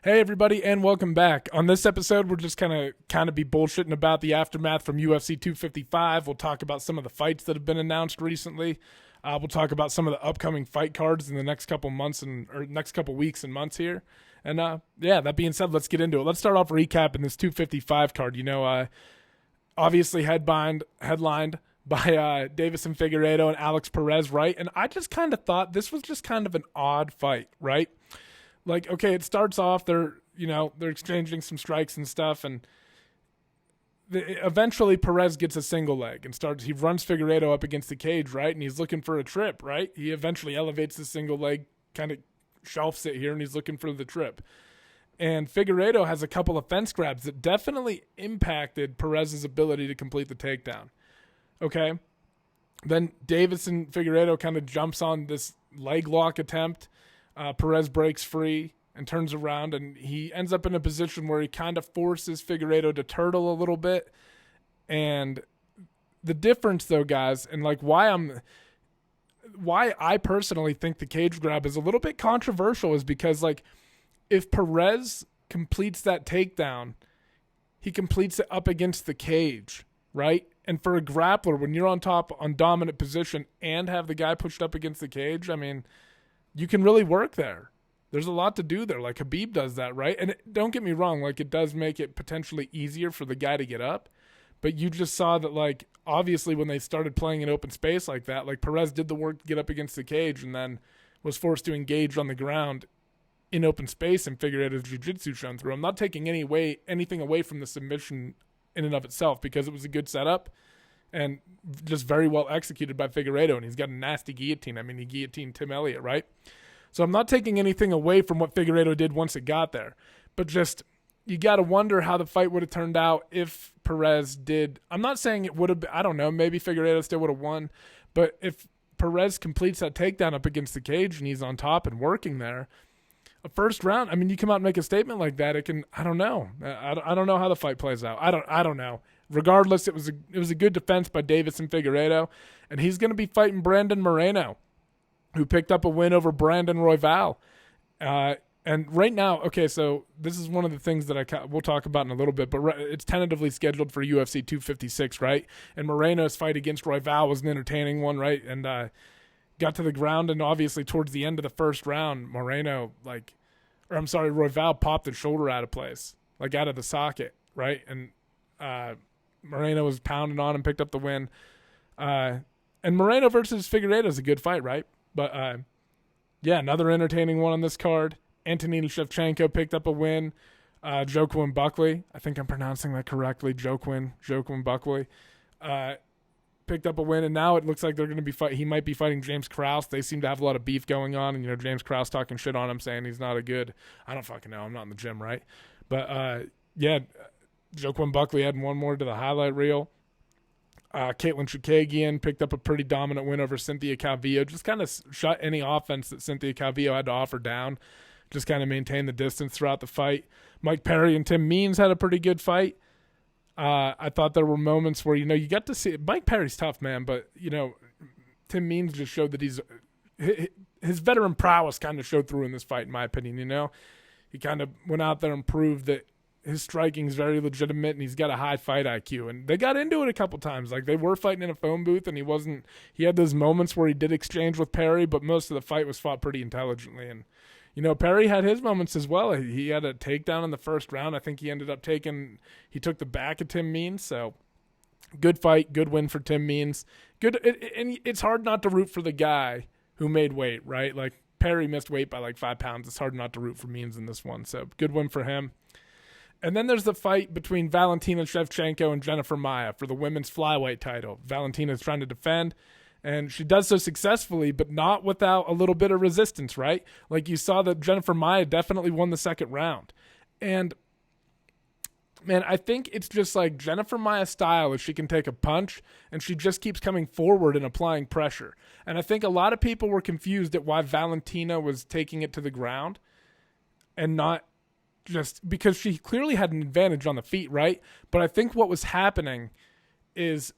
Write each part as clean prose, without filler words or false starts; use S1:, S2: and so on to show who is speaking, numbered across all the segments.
S1: Hey everybody, and welcome back. On this episode, we're just kind of be bullshitting about the aftermath from UFC 255. We'll talk about some of the fights that have been announced recently. We'll talk about some of the upcoming fight cards in the next couple months or next couple weeks and months here. And yeah, that being said, let's get into it. Let's start off recapping this 255 card. Obviously headlined by Davison Figuereto and Alex Perez, right? And I just kind of thought this was just kind of an odd fight, right? Like, okay, it starts off, they're exchanging some strikes and stuff, and eventually Perez gets a single leg and he runs Figueredo up against the cage, right? And he's looking for a trip, right? He eventually elevates the single leg, kind of shelves it here, and he's looking for the trip. And Figueredo has a couple of fence grabs that definitely impacted Perez's ability to complete the takedown. Okay? Then Davison Figueredo kind of jumps on this leg lock attempt. Perez breaks free and turns around, and he ends up in a position where he kind of forces Figueredo to turtle a little bit. And the difference, though, guys, and like why I personally think the cage grab is a little bit controversial is because, like, if Perez completes that takedown, he completes it up against the cage, right? And for a grappler, when you're on top on dominant position and have the guy pushed up against the cage, I mean, you can really work there. There's a lot to do there. Like Khabib does that, right? And don't get me wrong, like it does make it potentially easier for the guy to get up. But you just saw that, like, obviously when they started playing in open space like that, like Perez did the work to get up against the cage and then was forced to engage on the ground in open space and Figueredo's jiu-jitsu shone through. I'm not taking anything away from the submission in and of itself because it was a good setup and just very well executed by Figueredo, and he's got a nasty guillotine. I mean, he guillotined Tim Elliott, right? So I'm not taking anything away from what Figueredo did once it got there, but just you got to wonder how the fight would have turned out if Perez did. I'm not saying it would have been, I don't know, maybe Figueredo still would have won, but if Perez completes that takedown up against the cage and he's on top and working there, a first round, I mean, you come out and make a statement like that, it can, I don't know. I don't know how the fight plays out. I don't know. Regardless, it was a good defense by Davison Figueredo, and he's going to be fighting Brandon Moreno, who picked up a win over Brandon Royval. And right now, okay, so this is one of the things that we'll talk about in a little bit, but it's tentatively scheduled for UFC 256, right? And Moreno's fight against Royval was an entertaining one, right? And got to the ground, and obviously towards the end of the first round, Royval popped his shoulder out of place, like out of the socket, right? And Moreno was pounding on and picked up the win. And Moreno versus Figueredo is a good fight, right? But yeah, another entertaining one on this card. Antonina Shevchenko picked up a win. Joaquin Buckley, I think I'm pronouncing that correctly. Joaquin Buckley picked up a win, and now it looks like they're going to he might be fighting James Krause. They seem to have a lot of beef going on, and James Krause talking shit on him, saying he's not a good. I don't fucking know. I'm not in the gym, right? But yeah. Joaquin Buckley adding one more to the highlight reel. Caitlin Chukagian picked up a pretty dominant win over Cynthia Calvillo. Just kind of shut any offense that Cynthia Calvillo had to offer down. Just kind of maintained the distance throughout the fight. Mike Perry and Tim Means had a pretty good fight. I thought there were moments where, you got to see it. Mike Perry's tough, man, but, Tim Means just showed that his veteran prowess kind of showed through in this fight, in my opinion, He kind of went out there and proved that his striking is very legitimate, and he's got a high fight IQ. And they got into it a couple times. Like, they were fighting in a phone booth, and he had those moments where he did exchange with Perry, but most of the fight was fought pretty intelligently. And, Perry had his moments as well. He had a takedown in the first round. I think he took the back of Tim Means. So, good fight, good win for Tim Means. And it's hard not to root for the guy who made weight, right? Like, Perry missed weight by like 5 pounds. It's hard not to root for Means in this one. So, good win for him. And then there's the fight between Valentina Shevchenko and Jennifer Maia for the women's flyweight title. Valentina's trying to defend, and she does so successfully, but not without a little bit of resistance, right? Like, you saw that Jennifer Maia definitely won the second round. And, man, I think it's just like Jennifer Maia's style is she can take a punch, and she just keeps coming forward and applying pressure. And I think a lot of people were confused at why Valentina was taking it to the ground and not just because she clearly had an advantage on the feet, right? But I think what was happening is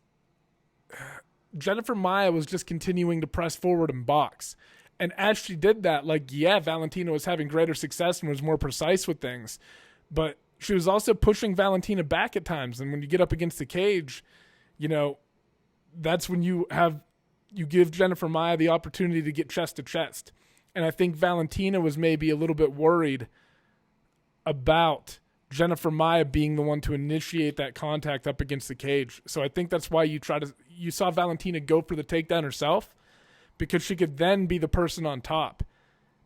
S1: Jennifer Maia was just continuing to press forward and box. And as she did that, like, yeah, Valentina was having greater success and was more precise with things. But she was also pushing Valentina back at times. And when you get up against the cage, you know, that's when you give Jennifer Maia the opportunity to get chest to chest. And I think Valentina was maybe a little bit worried about Jennifer Maia being the one to initiate that contact up against the cage. So I think that's why you saw Valentina go for the takedown herself, because she could then be the person on top.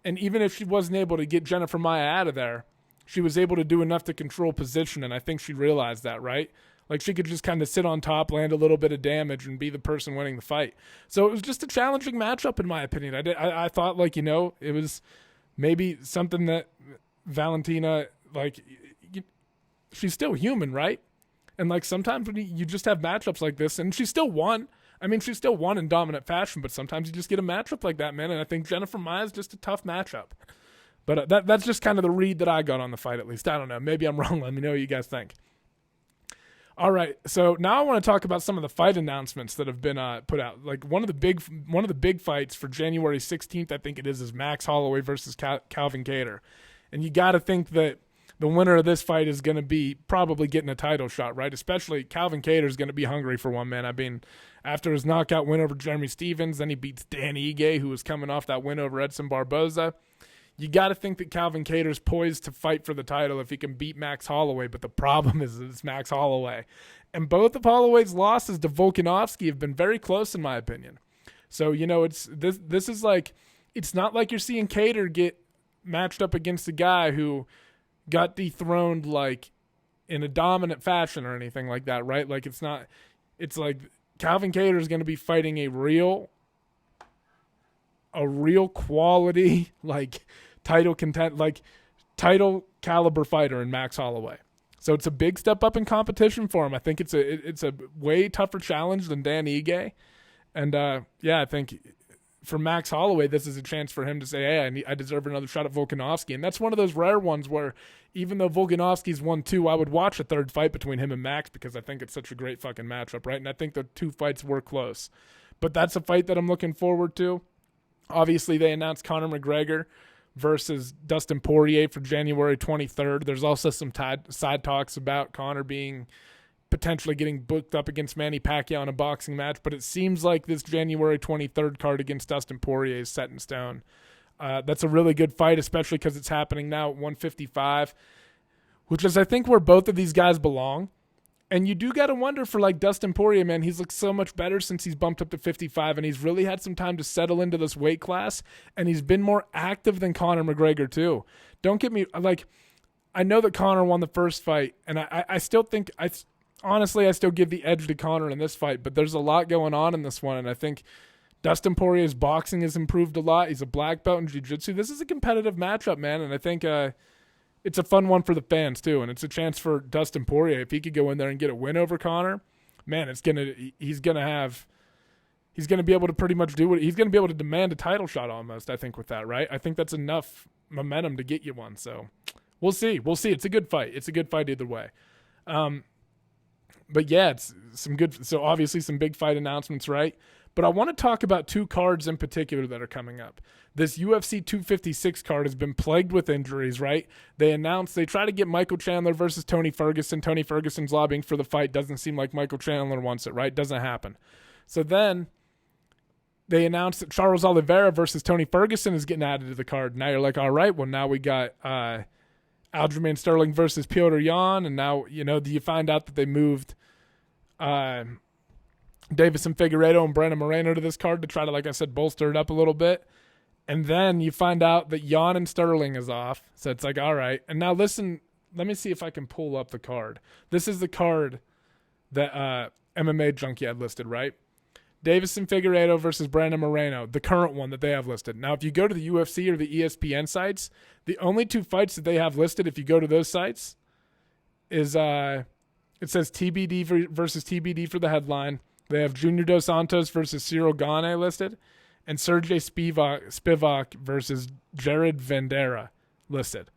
S1: And even if she wasn't able to get Jennifer Maia out of there, she was able to do enough to control position, and I think she realized that, right? Like, she could just kind of sit on top, land a little bit of damage, and be the person winning the fight. So it was just a challenging matchup, in my opinion. I thought, like, you know, it was maybe something that Valentina, like, she's still human, right? And, like, sometimes when you just have matchups like this, and she still won. I mean, she still won in dominant fashion, but sometimes you just get a matchup like that, man. And I think Jennifer Maia is just a tough matchup. But that's just kind of the read that I got on the fight, at least. I don't know. Maybe I'm wrong. Let me know what you guys think. All right, so now I want to talk about some of the fight announcements that have been put out. Like, one of the big fights for January 16th, I think it is Max Holloway versus Calvin Gator. And you got to think that the winner of this fight is going to be probably getting a title shot, right? Especially Calvin Gator is going to be hungry for one, man. I mean, after his knockout win over Jeremy Stephens, then he beats Dan Ige, who was coming off that win over Edson Barboza. You got to think that Calvin Gator's poised to fight for the title if he can beat Max Holloway, but the problem is it's Max Holloway. And both of Holloway's losses to Volkanovski have been very close, in my opinion. So, you know, this is like, it's not like you're seeing Gator get matched up against a guy who got dethroned, like, in a dominant fashion or anything like that, right? Like, it's like Calvin Gator is going to be fighting a real quality, like, title caliber fighter in Max Holloway. So it's a big step up in competition for him. I think it's a way tougher challenge than Dan Ige. And yeah, I think for Max Holloway, this is a chance for him to say, hey, I deserve another shot at Volkanovski. And that's one of those rare ones where even though Volkanovski's 1-2, I would watch a third fight between him and Max because I think it's such a great fucking matchup, right? And I think the two fights were close. But that's a fight that I'm looking forward to. Obviously, they announced Conor McGregor versus Dustin Poirier for January 23rd. There's also some side talks about Conor potentially getting booked up against Manny Pacquiao in a boxing match, but it seems like this January 23rd card against Dustin Poirier is set in stone. That's a really good fight, especially because it's happening now at 155, which is, I think, where both of these guys belong. And you do got to wonder for, like, Dustin Poirier, man. He's looked so much better since he's bumped up to 55, and he's really had some time to settle into this weight class, and he's been more active than Conor McGregor, too. Don't get me, like, I know that Conor won the first fight, and I still think, honestly, I still give the edge to Conor in this fight, but there's a lot going on in this one, and I think Dustin Poirier's boxing has improved a lot. He's a black belt in jiu-jitsu. This is a competitive matchup, man, and I think it's a fun one for the fans, too, and it's a chance for Dustin Poirier. If he could go in there and get a win over Conor, man, he's going to be able to pretty much do he's going to be able to demand a title shot almost, I think, with that, right? I think that's enough momentum to get you one, so we'll see. It's a good fight. It's a good fight either way. But yeah, it's some good, so obviously some big fight announcements, right? But I want to talk about two cards in particular that are coming up. This UFC 256 card has been plagued with injuries, right? They try to get Michael Chandler versus Tony Ferguson. Tony Ferguson's lobbying for the fight. Doesn't seem like Michael Chandler wants it, right? Doesn't happen. So then they announced that Charles Oliveira versus Tony Ferguson is getting added to the card. Now you're like, all right, well, now we got Aljamain Sterling versus Petr Yan, and now, you know, do you find out that they moved Davison Figuereto and Brandon Moreno to this card to try to, like I said, bolster it up a little bit. And then you find out that Yan and Sterling is off. So it's like, all right. And now listen, let me see if I can pull up the card. This is the card that MMA Junkie had listed, right? Davison Figuereto versus Brandon Moreno, the current one that they have listed. Now, if you go to the UFC or the ESPN sites, the only two fights that they have listed, if you go to those sites, is it says TBD versus TBD for the headline. They have Junior Dos Santos versus Cyril Gane listed, and Sergey Spivak versus Jared Vandera listed.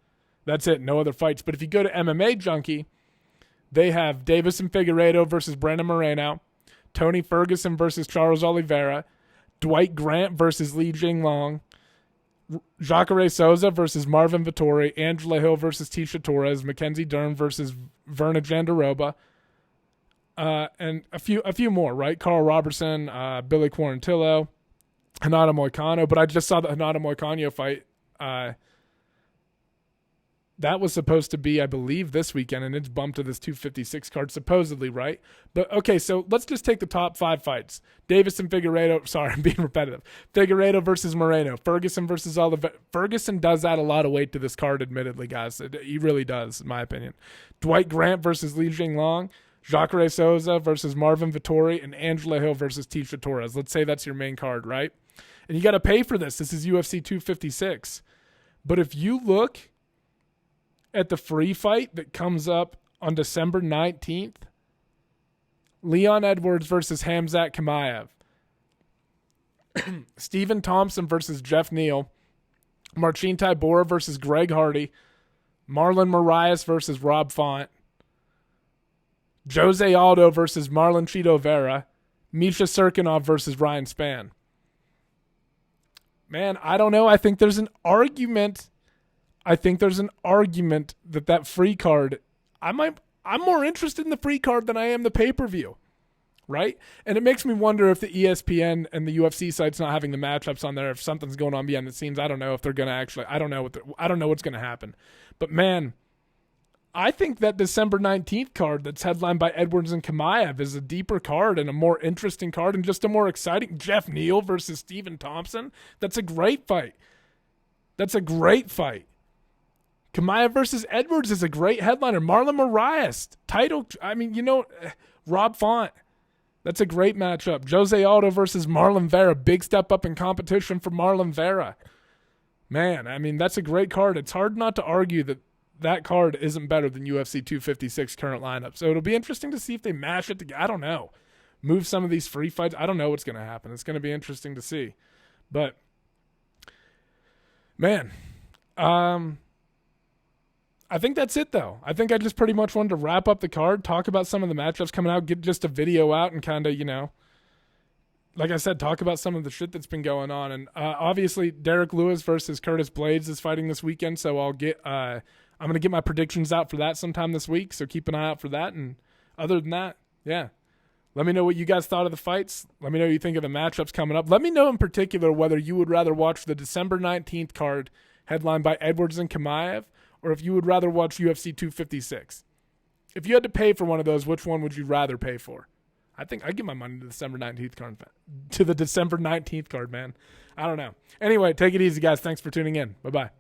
S1: That's it. No other fights. But if you go to MMA Junkie, they have Davison Figueredo versus Brandon Moreno, Tony Ferguson versus Charles Oliveira, Dwight Grant versus Li Jinglong, Jacare Souza versus Marvin Vettori, Angela Hill versus Tisha Torres, Mackenzie Dern versus Verna Jandaroba, and a few more, right? Carl Robertson, Billy Quarantillo, Hinata Moicano. But I just saw the Hinata Moicano fight. That was supposed to be, I believe, this weekend, and it's bumped to this 256 card, supposedly, right? But, okay, so let's just take the top 5 fights. Davison, Figuereto. Sorry, I'm being repetitive. Figuereto versus Moreno. Ferguson versus Oliveira. Ferguson does add a lot of weight to this card, admittedly, guys. He really does, in my opinion. Dwight Grant versus Li Jinglong. Jacare Souza versus Marvin Vettori. And Angela Hill versus Tisha Torres. Let's say that's your main card, right? And you got to pay for this. This is UFC 256. But if you look at the free fight that comes up on December 19th, Leon Edwards versus Khamzat Chimaev, Stephen Thompson versus Jeff Neal, Marcin Tybura versus Greg Hardy, Marlon Moraes versus Rob Font, Jose Aldo versus Marlon Chito Vera, Misha Serkinov versus Ryan Spann. Man, I don't know. I think there's an argument that free card, I'm more interested in the free card than I am the pay-per-view, right? And it makes me wonder if the ESPN and the UFC site's not having the matchups on there, if something's going on behind the scenes. I don't know if they're going to actually, I don't know what's going to happen. But man, I think that December 19th card that's headlined by Edwards and Chimaev is a deeper card and a more interesting card and just a more exciting. Jeff Neal versus Stephen Thompson. That's a great fight. Chimaev versus Edwards is a great headliner. Marlon Moraes, Rob Font. That's a great matchup. Jose Aldo versus Marlon Vera. Big step up in competition for Marlon Vera. Man, that's a great card. It's hard not to argue that card isn't better than UFC 256 current lineup. So it'll be interesting to see if they mash it together. I don't know. Move some of these free fights. I don't know what's going to happen. It's going to be interesting to see. But, man, I think that's it, though. I think I just pretty much wanted to wrap up the card, talk about some of the matchups coming out, get just a video out and kind of, like I said, talk about some of the shit that's been going on. And obviously, Derek Lewis versus Curtis Blades is fighting this weekend, so I'm going to get my predictions out for that sometime this week, so keep an eye out for that. And other than that, yeah. Let me know what you guys thought of the fights. Let me know what you think of the matchups coming up. Let me know in particular whether you would rather watch the December 19th card headlined by Edwards and Chimaev, or if you would rather watch UFC 256. If you had to pay for one of those, which one would you rather pay for? I think I'd give my money to the December 19th card. To the December 19th card, man. I don't know. Anyway, take it easy, guys. Thanks for tuning in. Bye-bye.